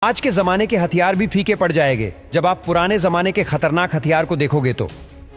आज के जमाने के हथियार भी फीके पड़ जाएंगे जब आप पुराने जमाने के खतरनाक हथियार को देखोगे तो।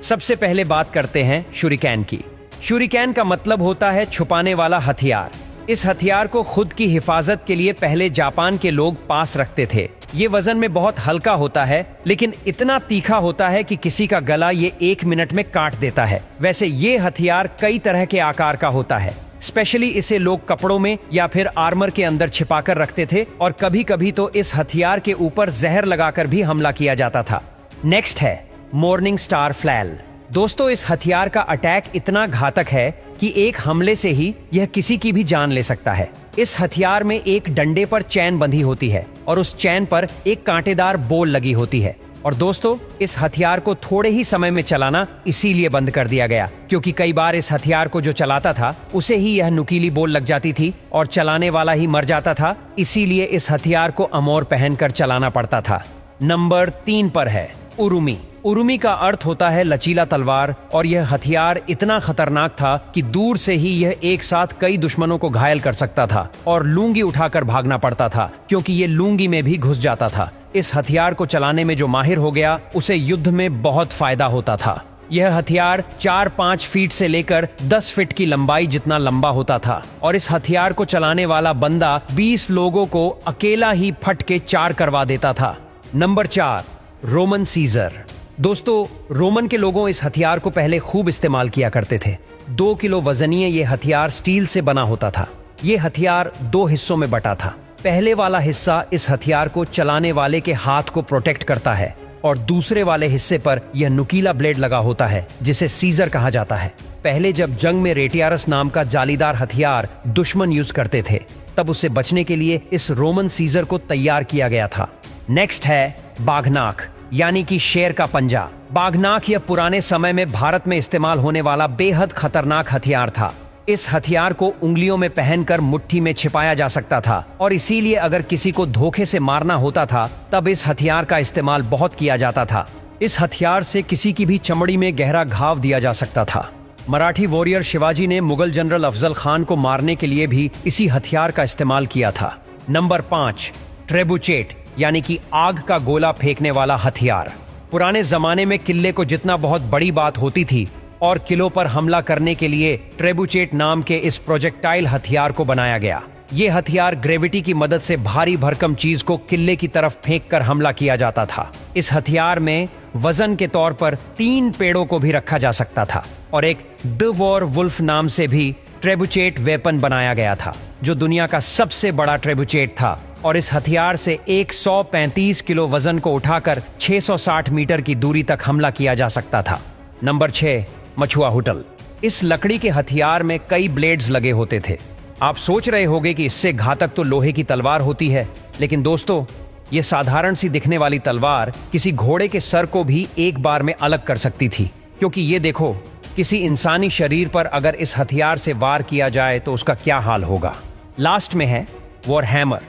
सबसे पहले बात करते हैं शुरिकेन की। शुरिकेन का मतलब होता है छुपाने वाला हथियार। इस हथियार को खुद की हिफाजत के लिए पहले जापान के लोग पास रखते थे। ये वजन में बहुत हल्का होता है, लेकिन इतना तीखा होता है कि किसी का गला ये 1 मिनट में काट देता है। वैसे ये हथियार कई तरह के आकार का होता है। स्पेशली इसे लोग कपड़ों में या फिर आर्मर के अंदर छिपाकर रखते थे, और कभी कभी तो इस हथियार के ऊपर जहर लगाकर भी हमला किया जाता था। नेक्स्ट है मॉर्निंग स्टार फ्लैल। दोस्तों, इस हथियार का अटैक इतना घातक है कि एक हमले से ही यह किसी की भी जान ले सकता है। इस हथियार में एक डंडे पर चैन बंधी होती है और उस चैन पर एक कांटेदार बोल लगी होती है। और दोस्तों, इस हथियार को थोड़े ही समय में चलाना इसीलिए बंद कर दिया गया क्योंकि कई बार इस हथियार को जो चलाता था उसे ही यह नुकीली बोल लग जाती थी और चलाने वाला ही मर जाता था। इसीलिए इस हथियार को अमोर पहनकर चलाना पड़ता था। नंबर 3 पर है उरुमी। उरुमी का अर्थ होता है लचीला तलवार, और यह हथियार इतना खतरनाक था कि दूर से ही यह एक साथ कई दुश्मनों को घायल कर सकता था और लूंगी उठाकर भागना पड़ता था क्योंकि ये लूंगी में भी घुस जाता था। इस हथियार को चलाने में जो माहिर हो गया उसे युद्ध में बहुत फायदा होता था। यह हथियार 4-5 फीट से लेकर 10 फीट की लंबाई जितना लंबा होता था और इस हथियार को चलाने वाला बंदा 20 लोगों को अकेला ही फट के 4 करवा देता था। Number 4 Roman Caesar. दोस्तों, रोमन के लोगों इस हथियार को पहले खूब इस्तेमाल किया करते थे। 2 किलो वजनीय ये हथियार स्टील से बना होता था। ये हथियार 2 हिस्सों में बटा था। पहले वाला हिस्सा इस हथियार को चलाने वाले के हाथ को प्रोटेक्ट करता है और दूसरे वाले हिस्से पर यह नुकीला ब्लेड लगा होता है जिसे सीजर कहा जाता है। पहले जब जंग में रेटियारस नाम का जालीदार हथियार दुश्मन यूज करते थे, तब उससे बचने के लिए इस रोमन सीजर को तैयार किया गया था। नेक्स्ट है बाघनाक, यानी कि शेर का पंजा। बाघनाक यह पुराने समय में भारत में इस्तेमाल होने वाला बेहद खतरनाक हथियार था। इस हथियार को उंगलियों में पहनकर मुट्ठी में छिपाया जा सकता था और इसीलिए अगर किसी को धोखे से मारना होता था तब इस हथियार का इस्तेमाल बहुत किया जाता था। इस हथियार से किसी की भी चमड़ी में गहरा घाव दिया जा सकता था। मराठी वॉरियर शिवाजी ने मुगल जनरल अफजल खान को मारने के लिए भी इसी हथियार का इस्तेमाल किया था। नंबर 5 ट्रेबुचेट, यानी कि आग का गोला फेंकने वाला हथियार। पुराने जमाने में किले को जितना बहुत बड़ी बात होती थी और किलों पर हमला करने के लिए ट्रेबुचेट नाम के इस प्रोजेक्टाइल हथियार को बनाया गया। ये हथियार ग्रेविटी की मदद से भारी भरकम चीज को किले की तरफ फेंककर हमला किया जाता था। इस हथियार में वजन के तौर पर 3 पेड़ों को भी रखा जा सकता था और एक द वॉर वुल्फ नाम से भी ट्रेबुचेट वेपन बनाया गया था जो दुनिया का सबसे बड़ा ट्रेबुचेट था। और इस हथियार से 135 किलो वजन को उठाकर 660 मीटर की दूरी तक हमला किया जा सकता था। नंबर 6 मछुआ हुटल। इस लकड़ी के हथियार में कई ब्लेड्स लगे होते थे। आप सोच रहे होंगे कि इससे घातक तो लोहे की तलवार होती है, लेकिन दोस्तों, ये साधारण सी दिखने वाली तलवार किसी घोड़े के सर को भी एक बार में अलग कर सकती थी। क्योंकि ये देखो, किसी इंसानी शरीर पर अगर इस हथियार से वार किया जाए तो उसका क्या हाल होगा। लास्ट में है वॉरहैमर।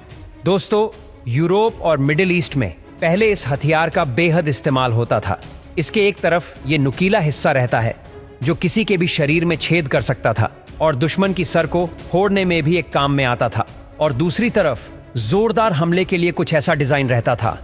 दोस्तों, यूरोप और मिडिल ईस्ट में पहले इस हथियार का बेहद इस्तेमाल होता था। इसके एक तरफ ये नुकीला हिस्सा रहता है जो किसी के भी शरीर में छेद कर सकता था और दुश्मन की सर को फोड़ने में भी एक काम में आता था, और दूसरी तरफ जोरदार हमले के लिए कुछ ऐसा डिजाइन रहता था